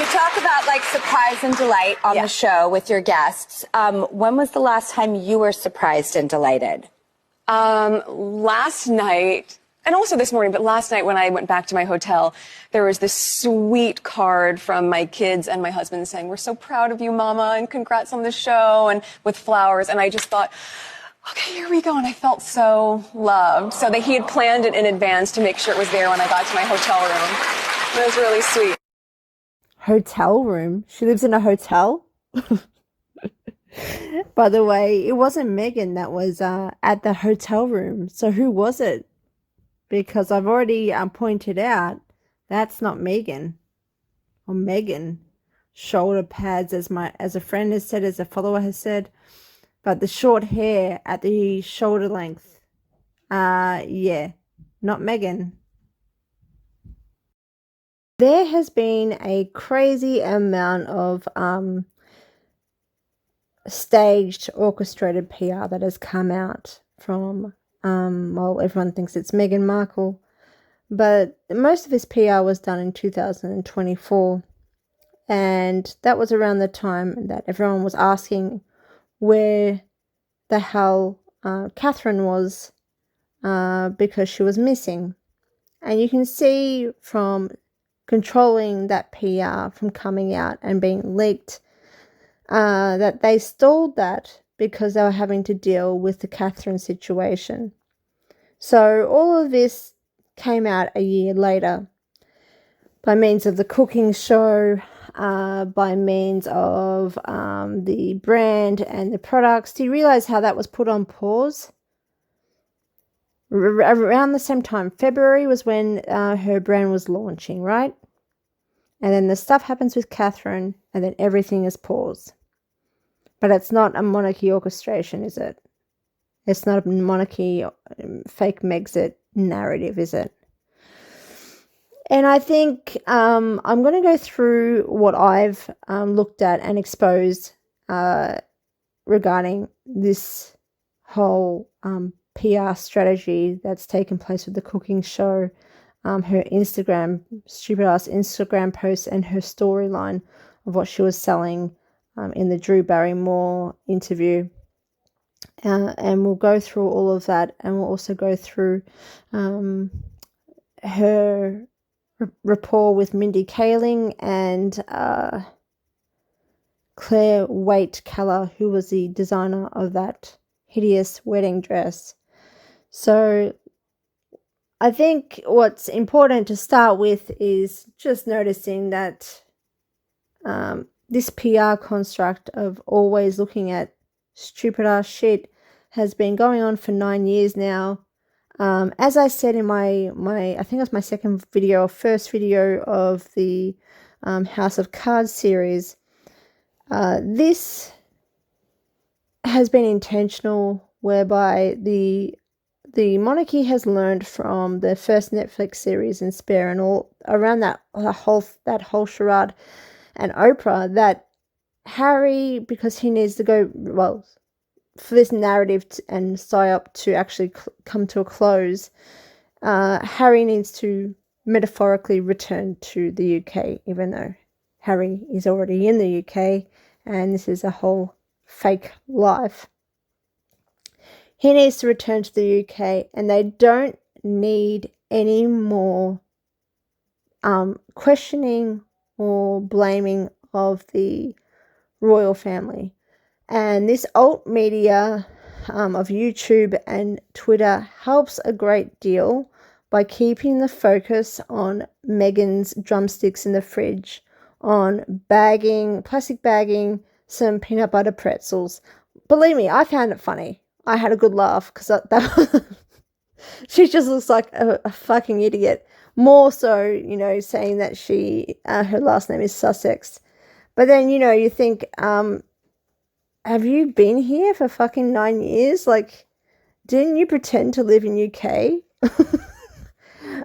talk about like surprise and delight on the show with your guests. When was the last time you were surprised and delighted? Last night, and also this morning, but last night when I went back to my hotel, there was this sweet card from my kids and my husband saying, "We're so proud of you, Mama, and congrats on the show," and with flowers. And I just thought, okay, here we go. And I felt so loved. So that he had planned it in advance to make sure it was there when I got to my hotel room. It was really sweet. Hotel room? She lives in a hotel? By the way, it wasn't Megan that was at the hotel room. So who was it? Because I've already pointed out that's not Megan or Megan. Shoulder pads, as a friend has said, as a follower has said, but the short hair at the shoulder length. Yeah, not Megan. There has been a crazy amount of staged, orchestrated PR that has come out from, well, everyone thinks it's Meghan Markle, but most of this PR was done in 2024, and that was around the time that everyone was asking where the hell Catherine was, because she was missing. And you can see from controlling that PR from coming out and being leaked, that they stalled that because they were having to deal with the Catherine situation. So all of this came out a year later by means of the cooking show, by means of the brand and the products. Do you realize how that was put on pause? Around the same time, February was when her brand was launching, right? And then the stuff happens with Catherine, and then everything is paused. But it's not a monarchy orchestration, is it? It's not a monarchy fake Megxit narrative, is it? And I think I'm going to go through what I've looked at and exposed regarding this whole PR strategy that's taken place with the cooking show, her Instagram, stupid ass Instagram posts, and her storyline of what she was selling in the Drew Barrymore interview. And we'll go through all of that, and we'll also go through her rapport with Mindy Kaling and Claire Waite-Keller, who was the designer of that hideous wedding dress. So I think what's important to start with is just noticing that this PR construct of always looking at stupid ass shit has been going on for 9 years now. As I said in my I think it was my second video or first video of the House of Cards series, this has been intentional, whereby the monarchy has learned from the first Netflix series in Spare and all around that whole charade, and Oprah, that Harry, because he needs to go, well, for this narrative and psyop to actually come to a close, Harry needs to metaphorically return to the UK, even though Harry is already in the UK and this is a whole fake life. He needs to return to the UK, and they don't need any more questioning or blaming of the royal family. And this alt media of YouTube and Twitter helps a great deal by keeping the focus on Meghan's drumsticks in the fridge, on plastic bagging some peanut butter pretzels. Believe me, I found it funny. I had a good laugh because she just looks like a fucking idiot. More so, saying that her last name is Sussex. But then, you think, have you been here for fucking 9 years? Like, didn't you pretend to live in UK?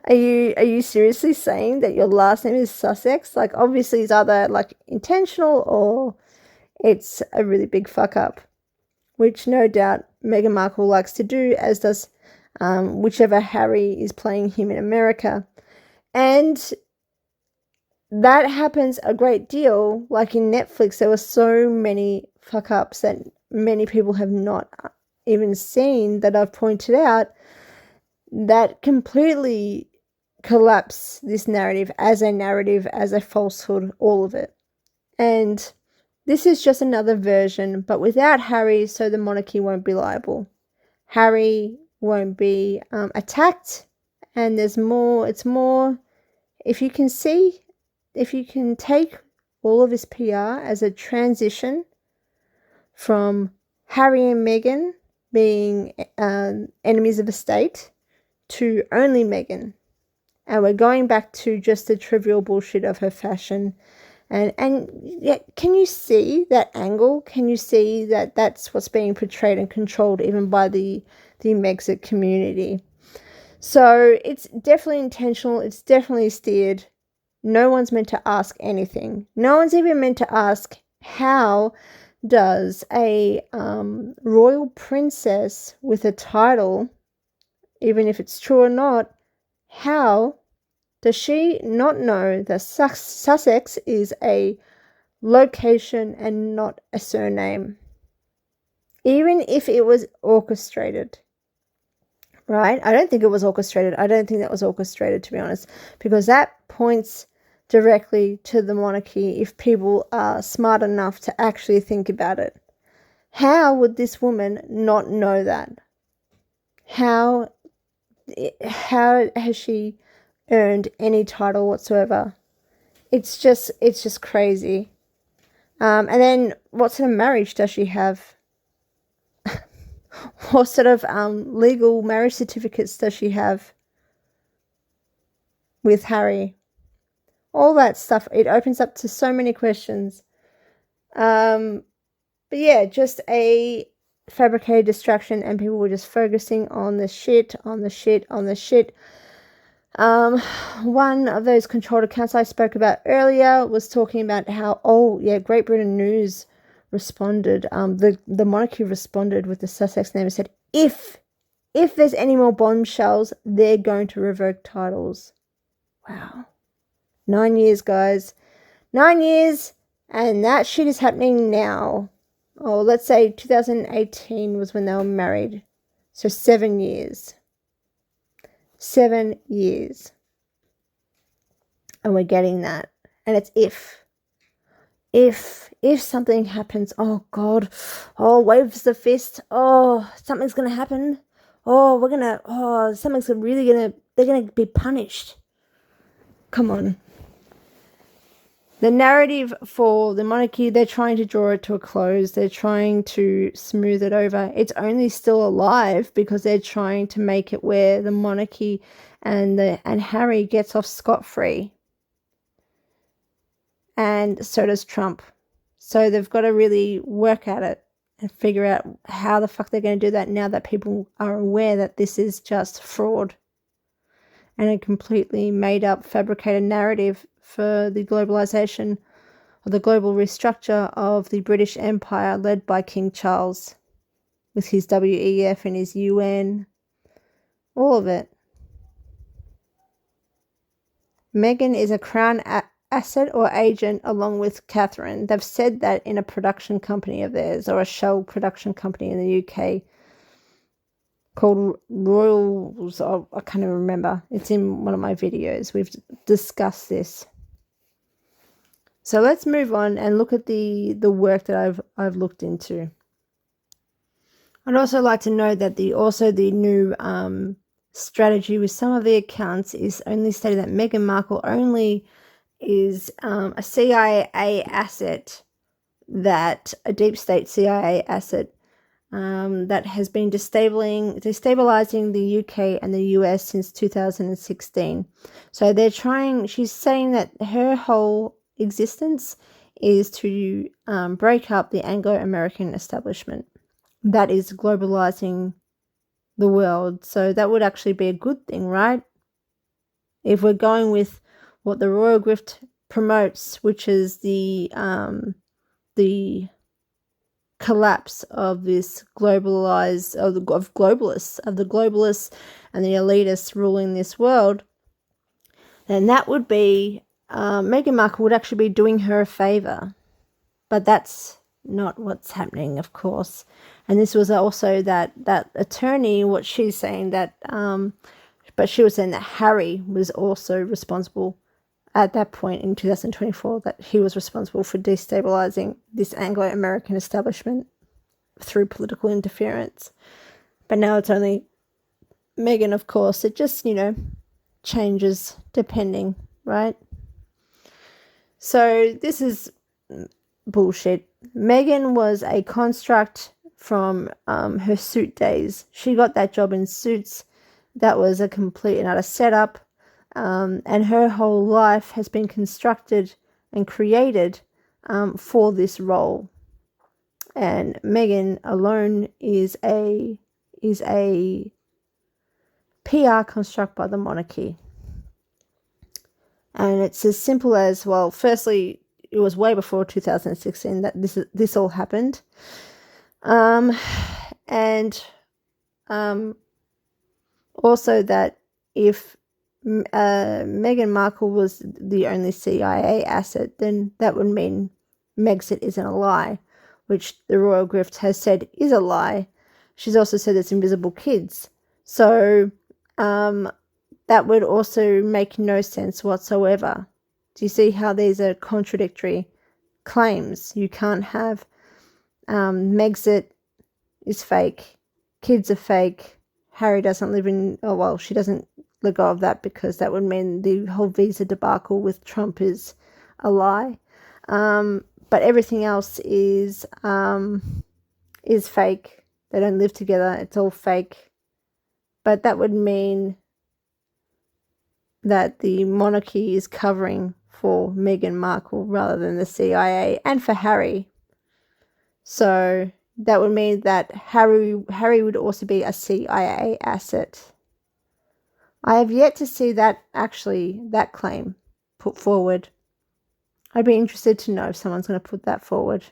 Are you seriously saying that your last name is Sussex? Like, obviously it's either like intentional or it's a really big fuck up, which no doubt Meghan Markle likes to do, as does whichever Harry is playing him in America. And that happens a great deal. Like in Netflix, there were so many fuck ups that many people have not even seen that I've pointed out that completely collapse this narrative, as a falsehood, all of it. And this is just another version, but without Harry, so the monarchy won't be liable. Harry won't be attacked, and there's more. It's more, if you can take all of this PR as a transition from Harry and Meghan being enemies of the state to only Meghan. And we're going back to just the trivial bullshit of her fashion. And yeah, can you see that angle? Can you see that that's what's being portrayed and controlled even by the Megxit community? So it's definitely intentional. It's definitely steered. No one's meant to ask anything. No one's even meant to ask, how does a royal princess with a title, even if it's true or not, how does she not know that Sussex is a location and not a surname? Even if it was orchestrated, right? I don't think it was orchestrated. I don't think that was orchestrated, to be honest, because that points directly to the monarchy if people are smart enough to actually think about it. How would this woman not know that? How has she earned any title whatsoever? It's just crazy. And then what sort of marriage does she have? What sort of legal marriage certificates does she have with Harry? All that stuff, it opens up to so many questions. But yeah, just a fabricated distraction, and people were just focusing on the shit. One of those controlled accounts I spoke about earlier was talking about how, Great Britain News responded. The monarchy responded with the Sussex name and said, if there's any more bombshells, they're going to revoke titles. Wow. 9 years, guys. 9 years, and that shit is happening now. Oh, let's say 2018 was when they were married. So 7 years. 7 years. And we're getting that. And it's if something happens, oh God, waves the fist, something's gonna happen, they're gonna be punished. Come on. The narrative for the monarchy, they're trying to draw it to a close. They're trying to smooth it over. It's only still alive because they're trying to make it where the monarchy and Harry gets off scot-free. And so does Trump. So they've got to really work at it and figure out how the fuck they're going to do that now that people are aware that this is just fraud and a completely made up, fabricated narrative for the globalization or the global restructure of the British Empire led by King Charles with his WEF and his UN, all of it. Meghan is a crown asset or agent along with Catherine. They've said that in a production company of theirs, or a shell production company in the UK called Royals. I can't even remember. It's in one of my videos. We've discussed this. So let's move on and look at the work that I've looked into. I'd also like to note that the new strategy with some of the accounts is only stating that Meghan Markle only is a CIA asset, a deep state CIA asset that has been destabilizing the UK and the US since 2016. So she's saying that her whole existence is to break up the Anglo-American establishment that is globalizing the world. So that would actually be a good thing, right? If we're going with what the Royal Grift promotes, which is the collapse of this globalists and the globalists and the elitists ruling this world, then that would be Meghan Markle would actually be doing her a favour. But that's not what's happening, of course. And this was also that attorney, what she's saying that, but she was saying that Harry was also responsible at that point in 2024, that he was responsible for destabilizing this Anglo-American establishment through political interference. But now it's only Meghan, of course. It just, changes depending, right? So this is bullshit. Meghan was a construct from her suit days. She got that job in Suits. That was a complete and utter setup. And her whole life has been constructed and created for this role. And Meghan alone is a PR construct by the monarchy. And it's as simple as, well, firstly, it was way before 2016 that this all happened. And also that if Meghan Markle was the only CIA asset, then that would mean Megxit isn't a lie, which the Royal Grift has said is a lie. She's also said it's invisible kids. So that would also make no sense whatsoever. Do you see how these are contradictory claims? You can't have Megxit is fake, kids are fake, Harry doesn't live in, she doesn't let go of that because that would mean the whole visa debacle with Trump is a lie. But everything else is fake. They don't live together. It's all fake. But that would mean that the monarchy is covering for Meghan Markle rather than the CIA, and for Harry. So that would mean that Harry would also be a CIA asset. I have yet to see that claim put forward. I'd be interested to know if someone's going to put that forward.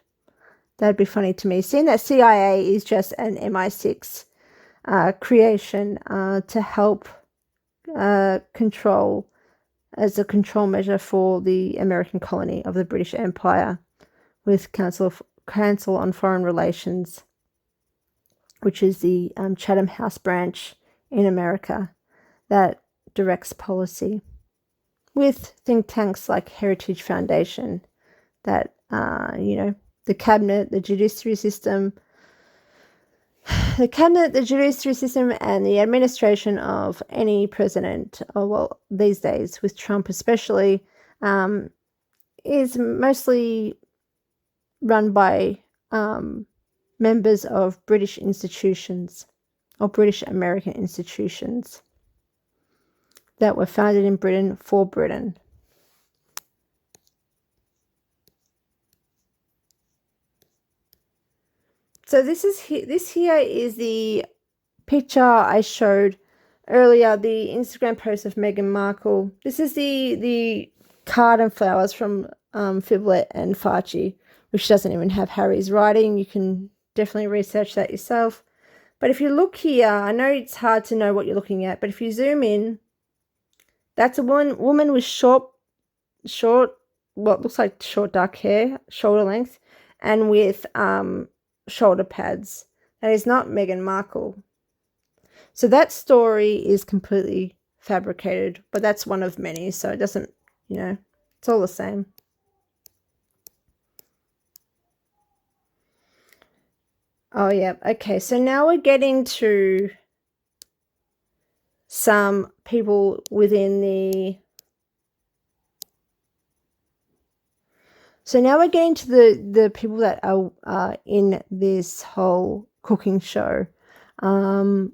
That'd be funny to me. Seeing that CIA is just an MI6 creation to help control, as a control measure for the American colony of the British Empire, with Council on Foreign Relations, which is the Chatham House branch in America that directs policy, with think tanks like Heritage Foundation that, the cabinet, the judiciary system, and the administration of any president, these days with Trump especially, is mostly run by members of British institutions or British American institutions that were founded in Britain for Britain. So this here is the picture I showed earlier, the Instagram post of Meghan Markle. This is the card and flowers from Fiblet and Farchi, which doesn't even have Harry's writing. You can definitely research that yourself. But if you look here, I know it's hard to know what you're looking at, but if you zoom in, that's a woman with short, what looks like short dark hair, shoulder length, and with shoulder pads. That is not Meghan Markle. So that story is completely fabricated, but that's one of many, so it doesn't, it's all the same. Oh, yeah. Okay, so now we're getting to some people within the... So now we're getting to the people that are in this whole cooking show. And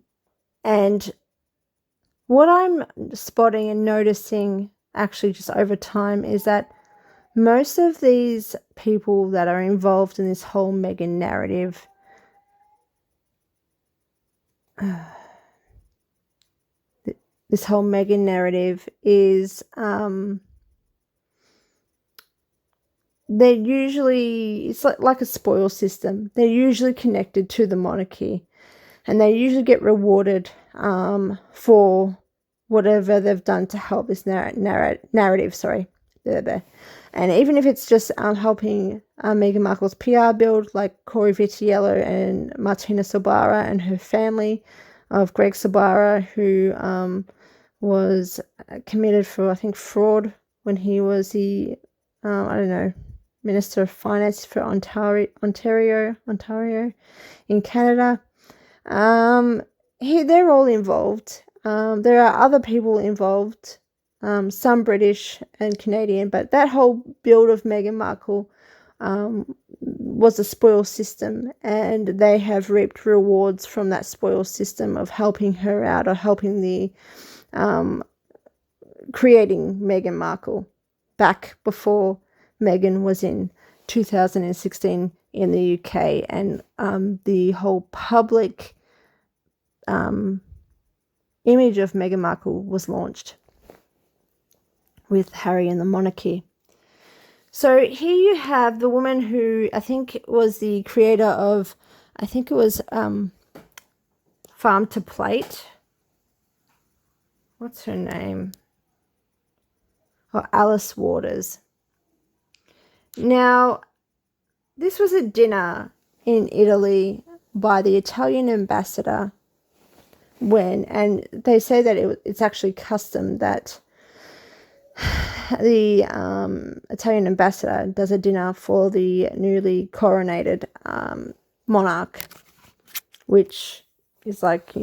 what I'm spotting and noticing actually just over time is that most of these people that are involved in this whole Meghan narrative is they're usually, it's like a spoil system. They're usually connected to the monarchy, and they usually get rewarded for whatever they've done to help this narrative And even if it's just helping Meghan Markle's PR build, like Corey Vitiello and Martina Sobara and her family of Greg Sobara, who was committed for, I think, fraud when he was the, Minister of Finance for Ontario in Canada. They're all involved. There are other people involved, some British and Canadian, but that whole build of Meghan Markle was a spoil system, and they have reaped rewards from that spoil system of helping her out or helping the creating Meghan Markle back before Meghan was in 2016 in the UK, and the whole public image of Meghan Markle was launched with Harry and the Monarchy. So here you have the woman who I think was the creator of, I think it was Farm to Plate. What's her name? Oh, Alice Waters. Now, this was a dinner in Italy by the Italian ambassador and they say that it's actually custom that the Italian ambassador does a dinner for the newly coronated monarch, which is like,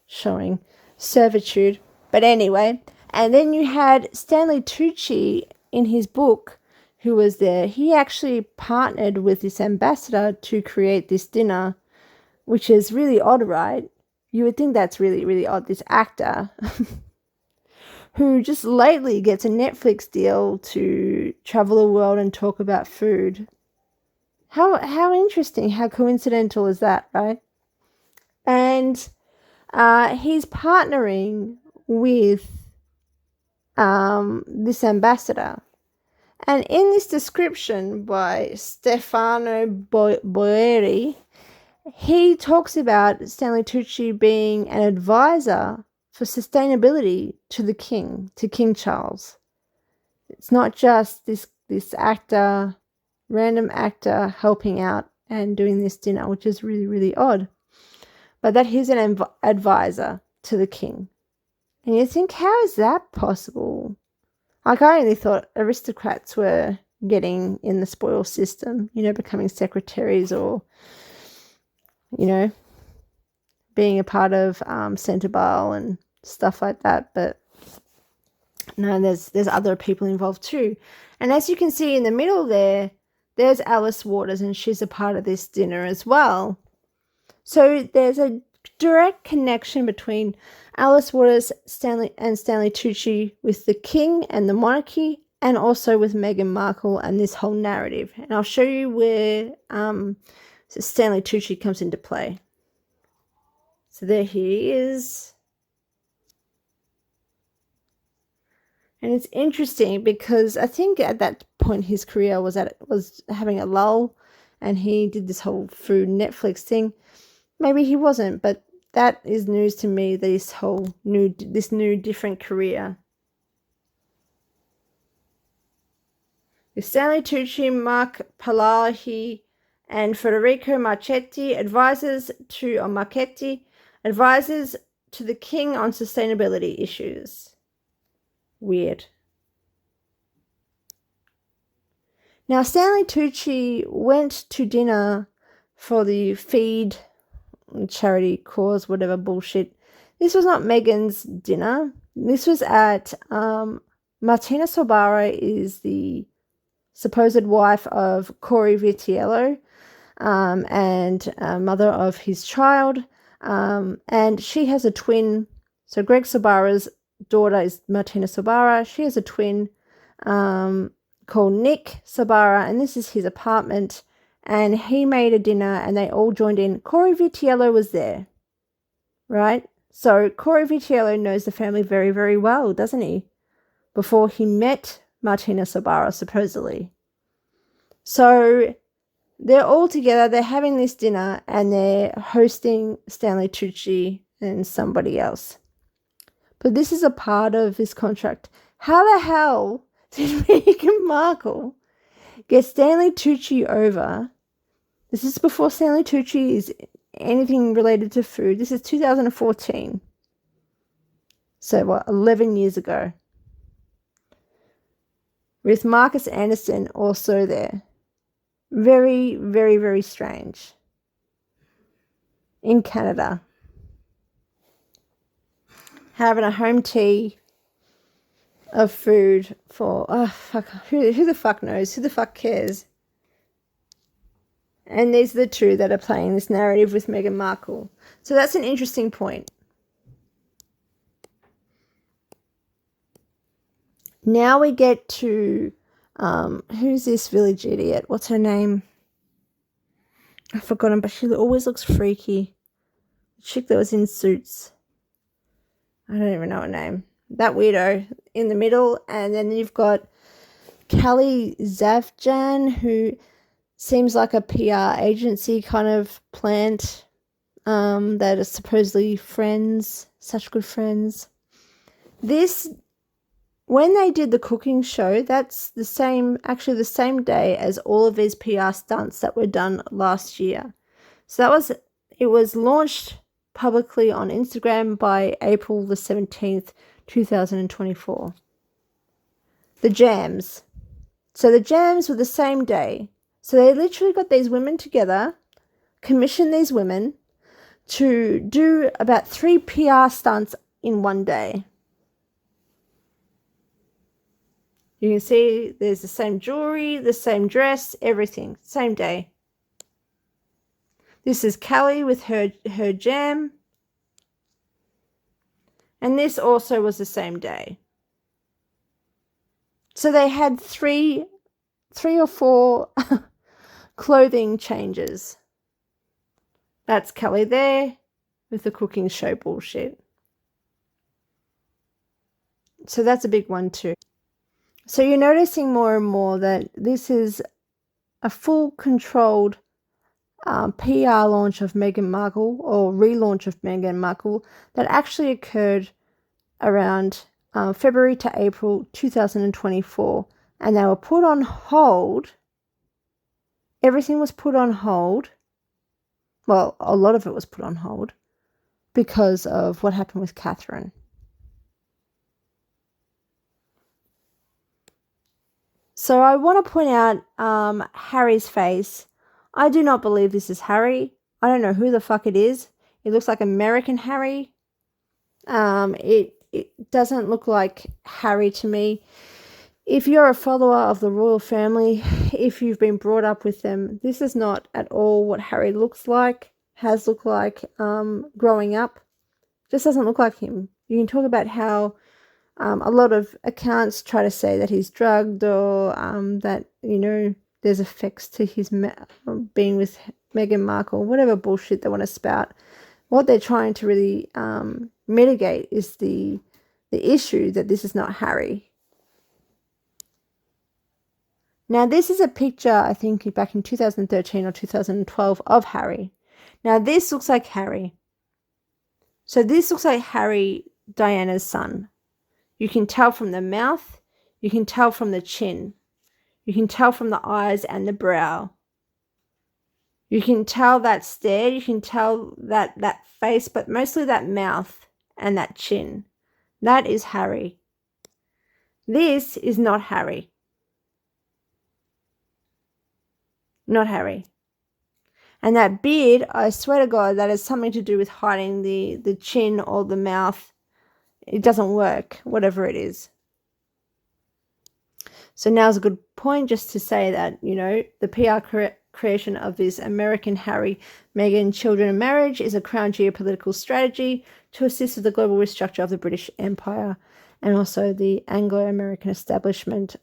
showing servitude. But anyway, and then you had Stanley Tucci in his book, who was there. He actually partnered with this ambassador to create this dinner, which is really odd, right? You would think that's really, really odd. This actor who just lately gets a Netflix deal to travel the world and talk about food. How interesting, how coincidental is that, right? And he's partnering with this ambassador. And in this description by Stefano Boeri, he talks about Stanley Tucci being an advisor for sustainability to the king, to King Charles. It's not just this actor, random actor helping out and doing this dinner, which is really, really odd. But that he's an advisor to the king. And you think, how is that possible? Like, I only thought aristocrats were getting in the spoil system, becoming secretaries or, being a part of Centrebale and stuff like that. But no, there's other people involved too. And as you can see in the middle there's Alice Waters, and she's a part of this dinner as well. So there's a direct connection between Alice Waters Stanley Tucci with the king and the monarchy, and also with Meghan Markle and this whole narrative. And I'll show you where Stanley Tucci comes into play. So there he is. And it's interesting because I think at that point his career was having a lull, and he did this whole food Netflix thing. Maybe he wasn't, but that is news to me, this new different career. With Stanley Tucci, Mark Palahi, and Federico Marchetti, advisors to the king on sustainability issues. Weird. Now, Stanley Tucci went to dinner for the Feed charity cause, whatever bullshit. This was not Meghan's dinner. This was at Martina Sobara is the supposed wife of Corey Vitiello, and mother of his child, and she has a twin. So Greg Sobara's daughter is Martina Sobara. She has a twin called Nick Sobara, and this is his apartment. And he made a dinner and they all joined in. Corey Vitiello was there, right? So Corey Vitiello knows the family very, very well, doesn't he? Before he met Martina Sobara, supposedly. So they're all together, they're having this dinner, and they're hosting Stanley Tucci and somebody else. But this is a part of this contract. How the hell Did Meghan Markle get Stanley Tucci over? This is before Stanley Tucci is anything related to food. This is 2014. So, what, 11 years ago. With Marcus Anderson also there. Very, very, very strange. In Canada. Having a home tea of food for, oh, fuck, who the fuck knows? Who the fuck cares? And these are the two that are playing this narrative with Meghan Markle. So that's an interesting point. Now we get to, who's this village idiot? What's her name? I've forgotten, but she always looks freaky. The chick that was in Suits. I don't even know her name. That weirdo in the middle. And then you've got Kelly Zafjan, who seems like a PR agency kind of plant that are supposedly friends, such good friends. This, when they did the cooking show, that's the same day as all of these PR stunts that were done last year. So it was launched publicly on Instagram by April the 17th, 2024. The jams. So the jams were the same day. So they literally got these women together, commissioned these women to do about 3 PR stunts in one day. You can see there's the same jewelry, the same dress, everything. Same day. This is Kelly with her jam. And this also was the same day. So they had three or four clothing changes. That's Kelly there with the cooking show bullshit. So that's a big one too. So you're noticing more and more that this is a full controlled PR launch of Meghan Markle, or relaunch of Meghan Markle, that actually occurred around February to April 2024. And they were put on hold. Everything was put on hold. Well, a lot of it was put on hold because of what happened with Catherine. So I want to point out Harry's face. I do not believe this is Harry. I don't know who the fuck it is. It looks like American Harry. It doesn't look like Harry to me. If you're a follower of the royal family, if you've been brought up with them, this is not at all what Harry looks like, has looked like growing up. Just doesn't look like him. You can talk about how a lot of accounts try to say that he's drugged, or that, you know, there's effects to his being with Meghan Markle, whatever bullshit they want to spout. What they're trying to really mitigate is the issue that this is not Harry. Now, this is a picture, I think, back in 2013 or 2012 of Harry. Now, this looks like Harry. So this looks like Harry, Diana's son. You can tell from the mouth. You can tell from the chin. You can tell from the eyes and the brow. You can tell that stare. You can tell that face, but mostly that mouth and that chin. That is Harry. This is not Harry. Not Harry. And that beard, I swear to God, that has something to do with hiding the chin or the mouth. It doesn't work, whatever it is. So now's a good point just to say that, you know, the PR creation of this American Harry, Meghan children and marriage is a crown geopolitical strategy to assist with the global restructure of the British Empire and also the Anglo-American establishment,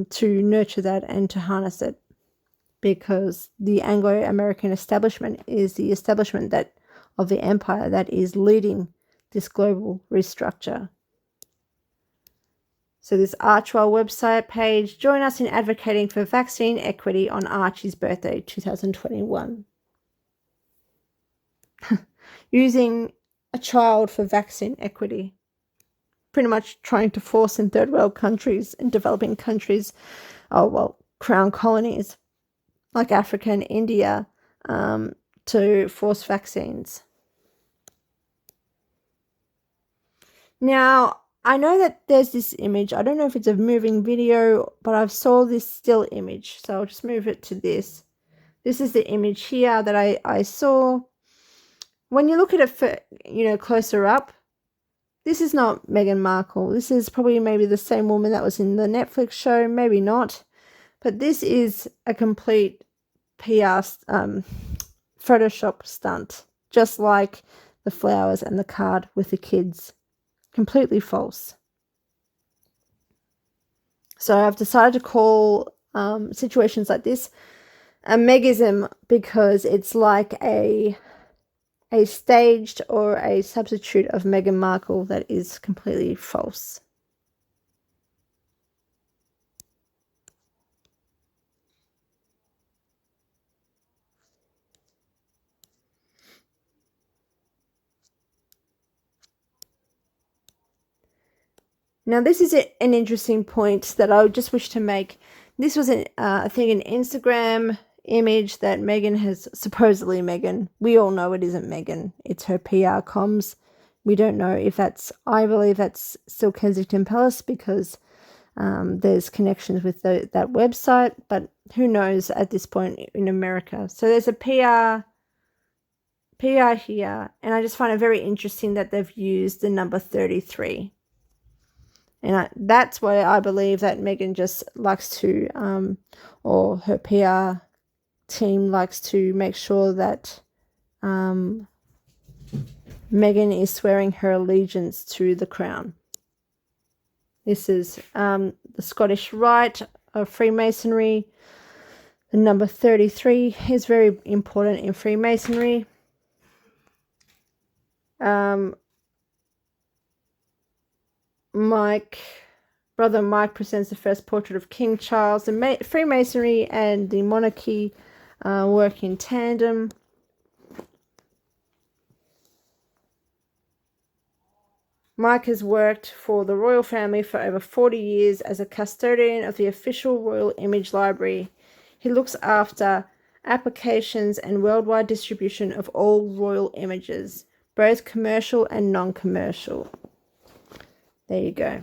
to nurture that and to harness it. Because the Anglo-American establishment is the establishment of the empire that is leading this global restructure. So this Archwell website page, join us in advocating for vaccine equity on Archie's birthday, 2021. Using a child for vaccine equity. pretty much trying to force in third world countries and developing countries, crown colonies like Africa and India, to force vaccines. Now, I know that there's this image. I don't know if it's a moving video, but I saw this still image. So I'll just move it to this. This is the image here that I saw. When you look at it, closer up, this is not Meghan Markle. This is probably maybe the same woman that was in the Netflix show, maybe not. But this is a complete PR Photoshop stunt, just like the flowers and the card with the kids. Completely false. So I've decided to call situations like this a Megism, because it's like a staged or a substitute of Meghan Markle that is completely false. Now, this is an interesting point that I would just wish to make. This was, an Instagram image that Meghan has, supposedly Meghan. We all know it isn't Meghan. It's her PR comms. We don't know if I believe that's still Kensington Palace, because there's connections with that website, but who knows at this point in America. So there's a PR here, and I just find it very interesting that they've used the number 33. And that's why I believe that Meghan just likes to, or her PR team likes to make sure that Meghan is swearing her allegiance to the crown. This is the Scottish Rite of Freemasonry. The number 33 is very important in Freemasonry. Brother Mike presents the first portrait of King Charles. The Freemasonry and the Monarchy work in tandem. Mike has worked for the royal family for over 40 years as a custodian of the official Royal Image Library. He looks after applications and worldwide distribution of all royal images, both commercial and non-commercial. There you go.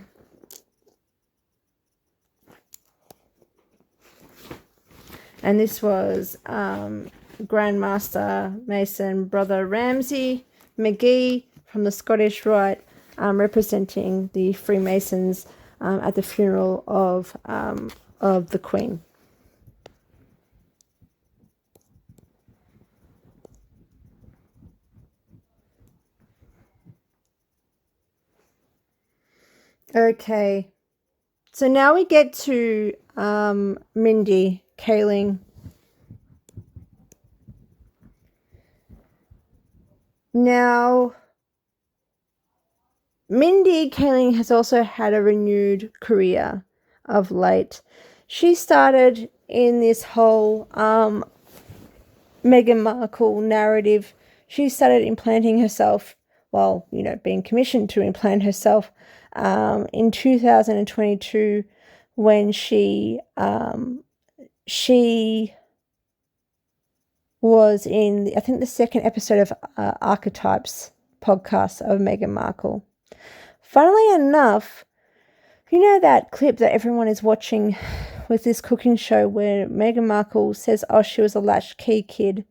And this was Grandmaster Mason Brother Ramsay McGee from the Scottish Rite, representing the Freemasons at the funeral of the Queen. Okay, so now we get to Mindy Kaling. Now, Mindy Kaling has also had a renewed career of late. She started in this whole Meghan Markle narrative. She started implanting herself, being commissioned to implant herself in 2022, when she was in, I think, the second episode of Archetypes podcast of Meghan Markle. Funnily enough, you know that clip that everyone is watching with this cooking show where Meghan Markle says, she was a latchkey kid,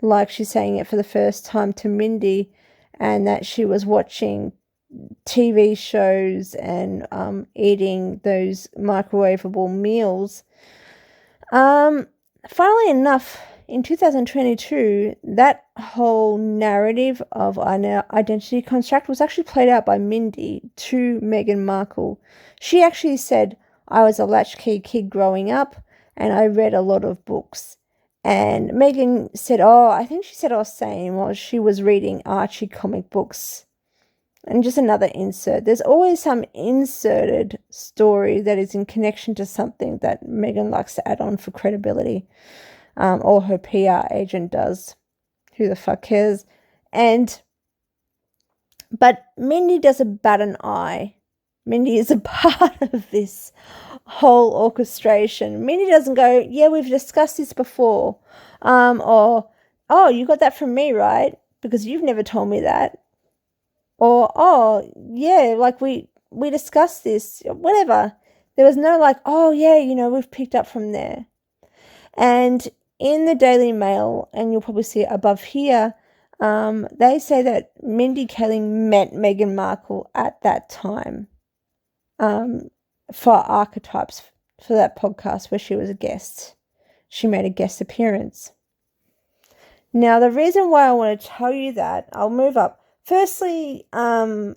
like she's saying it for the first time to Mindy, and that she was watching TV shows and eating those microwavable meals. Funnily enough, in 2022, that whole narrative of an identity construct was actually played out by Mindy to Meghan Markle. She actually said, I was a latchkey kid growing up and I read a lot of books. And Meghan said, I think she said she was reading Archie comic books. And just another insert. There's always some inserted story that is in connection to something that Meghan likes to add on for credibility. Or her PR agent does. Who the fuck cares? But Mindy does bat an eye Mindy is a part of this whole orchestration. Mindy doesn't go, yeah, we've discussed this before. Or, oh, you got that from me, right? Because you've never told me that. Or, oh, yeah, like we discussed this, whatever. There was no like, oh, yeah, we've picked up from there. And in the Daily Mail, and you'll probably see it above here, they say that Mindy Kaling met Meghan Markle at that time for Archetypes, for that podcast where she was a guest. She made a guest appearance. Now, the reason why I want to tell you that, I'll move up. Firstly, the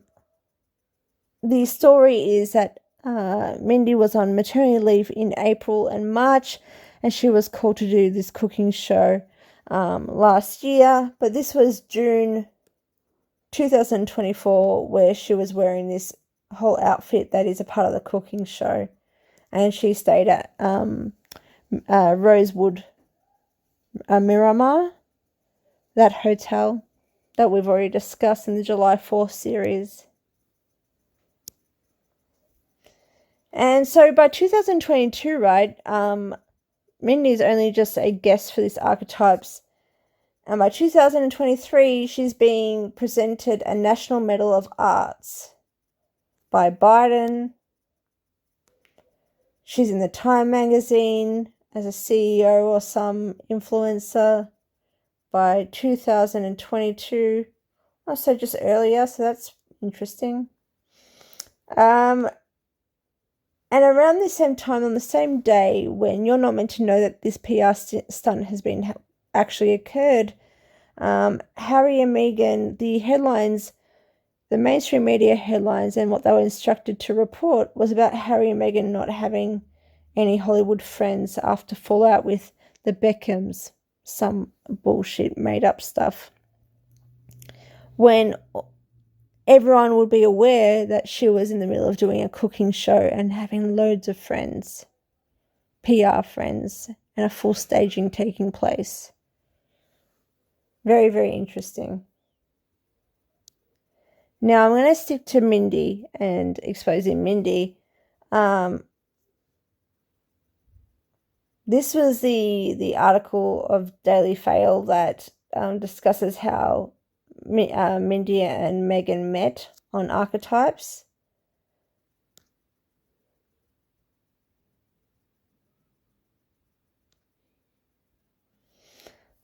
story is that Mindy was on maternity leave in April and March, and she was called to do this cooking show last year. But this was June 2024, where she was wearing this whole outfit that is a part of the cooking show. And she stayed at Rosewood Miramar, that hotel that we've already discussed in the July 4th series. And so by 2022, right, Mindy's only just a guest for this Archetypes. And by 2023, she's being presented a National Medal of Arts by Biden. She's in the Time magazine as a CEO or some influencer by 2022. So just earlier, so that's interesting. And around the same time, on the same day, when you're not meant to know that this PR stunt has been actually occurred, Harry and Meghan, the headlines, the mainstream media headlines and what they were instructed to report was about Harry and Meghan not having any Hollywood friends after fallout with the Beckhams, some bullshit made up stuff. When everyone would be aware that she was in the middle of doing a cooking show and having loads of friends, PR friends, and a full staging taking place. Very, very interesting. Now, I'm going to stick to Mindy and exposing Mindy. This was the article of Daily Fail that discusses how Mindy and Meghan met on Archetypes.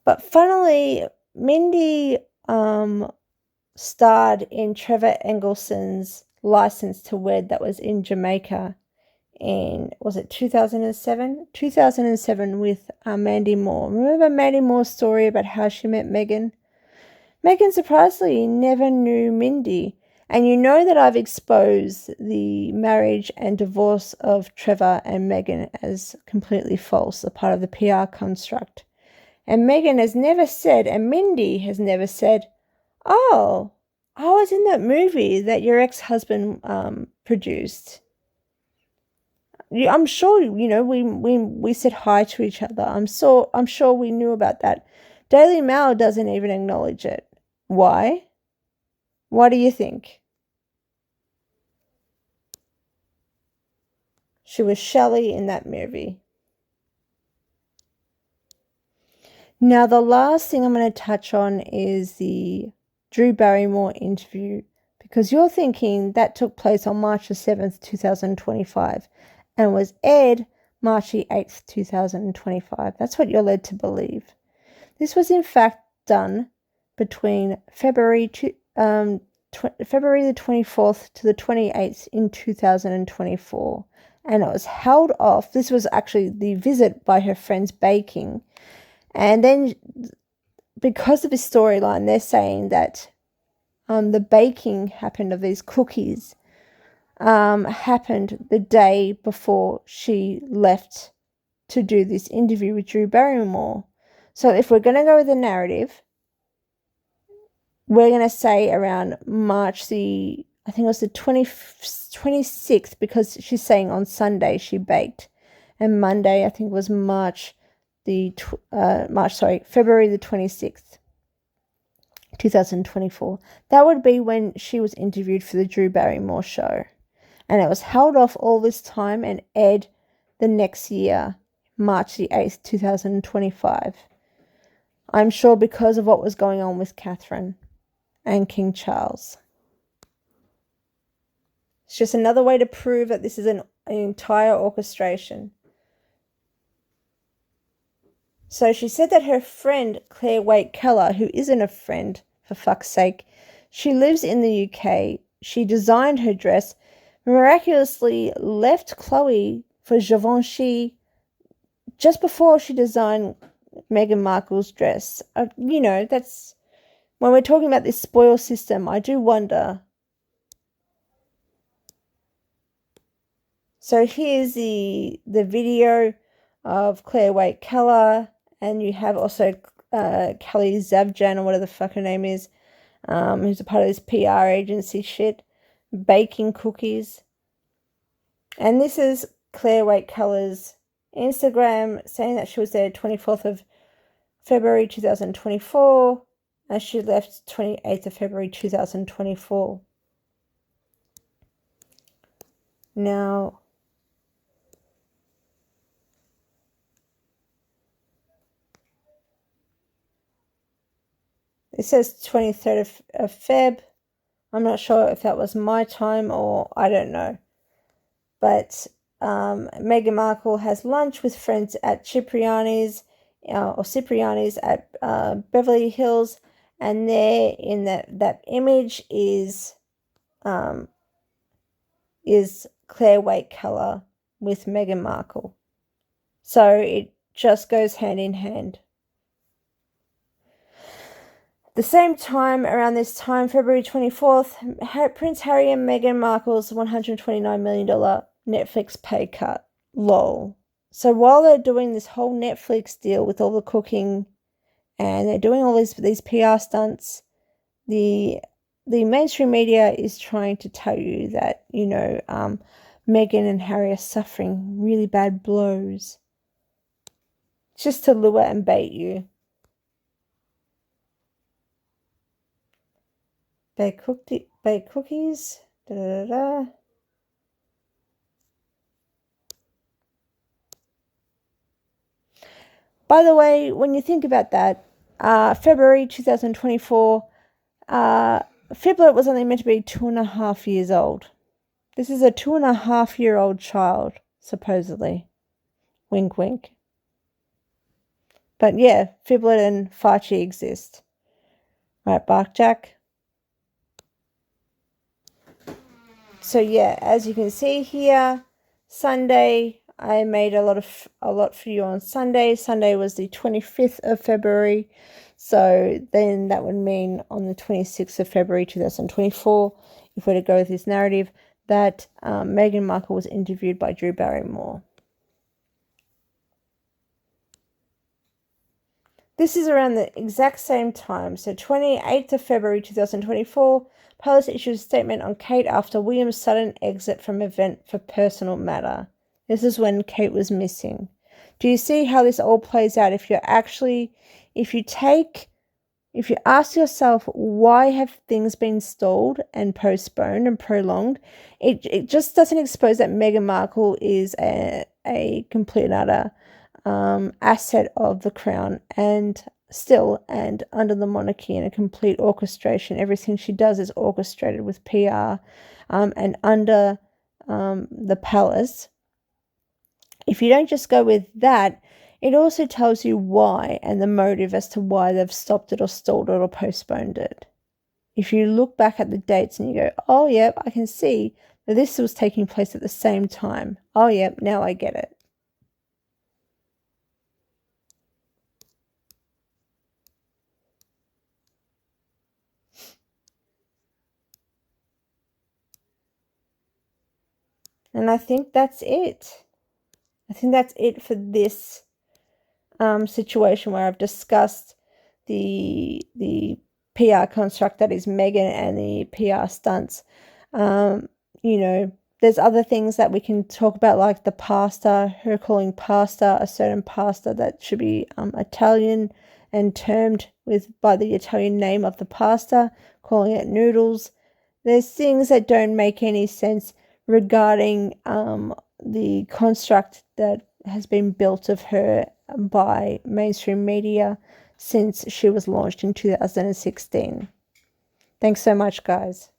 But funnily, Mindy starred in Trevor Engelson's License to Wed that was in Jamaica in, was it 2007? 2007 with Mandy Moore. Remember Mandy Moore's story about how she met Meghan? Meghan surprisingly never knew Mindy. And you know that I've exposed the marriage and divorce of Trevor and Meghan as completely false, a part of the PR construct. And Meghan has never said, and Mindy has never said, oh, I was in that movie that your ex-husband produced. I'm sure, we said hi to each other. I'm sure we knew about that. Daily Mail doesn't even acknowledge it. Why? What do you think? She was Shelley in that movie. Now, the last thing I'm going to touch on is the Drew Barrymore interview, because you're thinking that took place on March the 7th, 2025, and was aired March the 8th, 2025. That's what you're led to believe. This was in fact done between February the 24th to the 28th in 2024, and it was held off. This was actually the visit by her friends baking. And then because of this storyline, they're saying that the baking happened of these cookies happened the day before she left to do this interview with Drew Barrymore. So if we're going to go with the narrative, we're going to say around March I think it was the 26th, because she's saying on Sunday she baked. And Monday, I think it was February the 26th, 2024. That would be when she was interviewed for the Drew Barrymore show. and it was held off all this time and aired the next year, March the 8th, 2025. I'm sure because of what was going on with Catherine and King Charles. It's just another way to prove that this is an entire orchestration. So she said that her friend, Claire Waite Keller, who isn't a friend, for fuck's sake, she lives in the UK. She designed her dress, miraculously left Chloe for Givenchy just before she designed Meghan Markle's dress. That's when we're talking about this spoil system, I do wonder. So here's the video of Claire Waite Keller, and you have also Kelly Zavjan, or whatever the fuck her name is, who's a part of this PR agency shit, baking cookies. And this is Claire Waite Keller's Instagram, saying that she was there 24th of February 2024, and she left 28th of February 2024. Now, it says 23rd of Feb. I'm not sure if that was my time or I don't know. But Meghan Markle has lunch with friends at Cipriani's at Beverly Hills, and there in that image is Claire Waite Keller with Meghan Markle. So it just goes hand in hand. The same time, around this time, February 24th, Prince Harry and Meghan Markle's $129 million Netflix pay cut. Lol. So while they're doing this whole Netflix deal with all the cooking and they're doing all these PR stunts, the mainstream media is trying to tell you that, Meghan and Harry are suffering really bad blows. Just to lure and bait you. Bake cookies. Da, da, da, da. By the way, when you think about that, February 2024, Fiblet was only meant to be 2.5 years old. This is a 2.5-year-old child, supposedly. Wink, wink. But yeah, Fiblet and Farchi exist. Right, Barkjack? So yeah, as you can see here, Sunday, I made a lot for you on Sunday. Sunday was the 25th of February. So then that would mean on the 26th of February 2024, if we're to go with this narrative, that Meghan Markle was interviewed by Drew Barrymore. This is around the exact same time. So 28th of February 2024, Palace issued a statement on Kate after William's sudden exit from event for personal matter. This is when Kate was missing. Do you see how this all plays out? If you ask yourself, why have things been stalled and postponed and prolonged? It just doesn't expose that Meghan Markle is a complete and utter asset of the crown and under the monarchy, and a complete orchestration. Everything she does is orchestrated with PR and under the palace. If you don't just go with that, it also tells you why and the motive as to why they've stopped it or stalled it or postponed it. If you look back at the dates and you go, oh, yep, I can see that this was taking place at the same time. Oh, yep, now I get it. And I think that's it. I think that's it for this situation where I've discussed the PR construct that is Meghan and the PR stunts. There's other things that we can talk about, like the pasta, her calling pasta a certain pasta that should be Italian and termed by the Italian name of the pasta, calling it noodles. There's things that don't make any sense regarding the construct that has been built of her by mainstream media since she was launched in 2016. Thanks so much, guys.